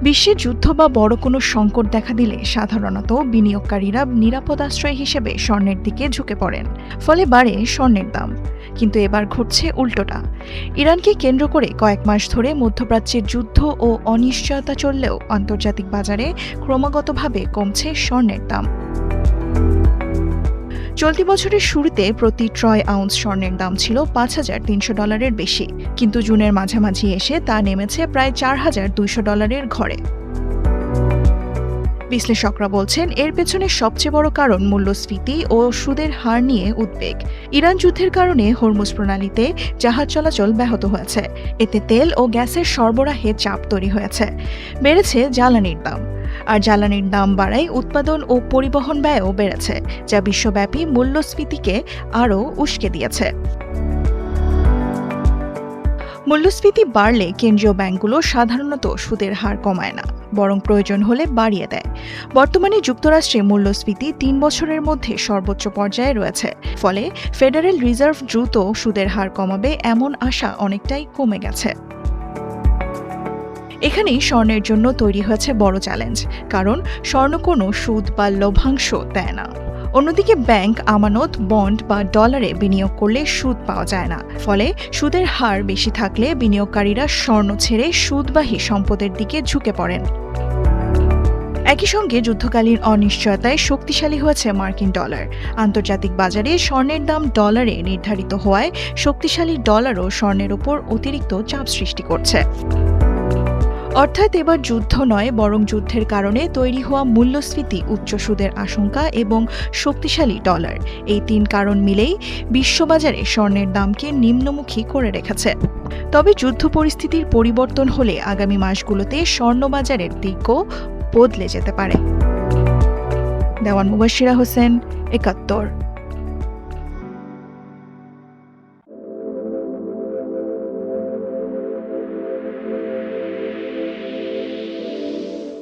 বিশ্বে যুদ্ধ বা বড় কোনো সংকট দেখা দিলে সাধারণত বিনিয়োগকারীরা নিরাপদ আশ্রয় হিসেবে স্বর্ণের দিকে ঝুঁকে পড়েন, ফলে বাড়ে স্বর্ণের দাম। কিন্তু এবার ঘটছে উল্টোটা। ইরানকে কেন্দ্র করে কয়েক মাস ধরে মধ্যপ্রাচ্যের যুদ্ধ ও অনিশ্চয়তা চললেও আন্তর্জাতিক বাজারে ক্রমাগতভাবে কমছে স্বর্ণের দাম। চলতি বছরের শুরুতে প্রতি ট্রয় আউন্স স্বর্ণের দাম ছিল $৫,৩০০ বেশি, কিন্তু জুনের মাঝামাঝি এসে তা নেমেছে প্রায় $৪,২০০ ঘরে। বিশ্লেষকরা বলছেন এর পেছনে সবচেয়ে বড় কারণ মূল্যস্ফীতি ও সুদের হার নিয়ে উদ্বেগ। ইরান যুদ্ধের কারণে হরমুজ প্রণালীতে জাহাজ চলাচল ব্যাহত হয়েছে, এতে তেল ও গ্যাসের সরবরাহে চাপ তৈরি হয়েছে। বেড়েছে জ্বালানির দাম, আর জ্বালানির দাম বাড়ায় উৎপাদন ও পরিবহন ব্যয়ও বেড়েছে, যা বিশ্বব্যাপী মূল্যস্ফীতিকে আরও উস্কে দিয়েছে। মূল্যস্ফীতি বাড়লে কেন্দ্রীয় ব্যাংকগুলো সাধারণত সুদের হার কমায় না, বরং প্রয়োজন হলে বাড়িয়ে দেয়। বর্তমানে যুক্তরাষ্ট্রে মূল্যস্ফীতি ৩ বছরের মধ্যে সর্বোচ্চ পর্যায়ে রয়েছে, ফলে ফেডারেল রিজার্ভ দ্রুত সুদের হার কমাবে এমন আশা অনেকটাই কমে গেছে। এখানেই স্বর্ণের জন্য তৈরি হয়েছে বড় চ্যালেঞ্জ, কারণ স্বর্ণ কোনো সুদ বা লভ্যাংশ দেয় না। অন্যদিকে ব্যাংক আমানত, বন্ড বা ডলারে বিনিয়োগ করলে সুদ পাওয়া যায় না, ফলে সুদের হার বেশি থাকলে বিনিয়োগকারীরা স্বর্ণ ছেড়ে সুদবাহী সম্পদের দিকে ঝুঁকে পড়েন। একই সঙ্গে যুদ্ধকালীন অনিশ্চয়তায় শক্তিশালী হয়েছে মার্কিন ডলার। আন্তর্জাতিক বাজারে স্বর্ণের দাম ডলারে নির্ধারিত হওয়ায় শক্তিশালী ডলারও স্বর্ণের উপর অতিরিক্ত চাপ সৃষ্টি করছে। অর্থাৎ এবার যুদ্ধ নয়, বরং যুদ্ধের কারণে তৈরি হওয়া মূল্যস্ফীতি, উচ্চ সুদের আশঙ্কা এবং শক্তিশালী ডলার, এই ৩ কারণ মিলেই বিশ্ববাজারে স্বর্ণের দামকে নিম্নমুখী করে রেখেছে। তবে যুদ্ধ পরিস্থিতির পরিবর্তন হলে আগামী মাসগুলোতে স্বর্ণবাজারের দিকও বদলে যেতে পারে। দেওয়ান মুবাশশিরা হোসেন, ৭১।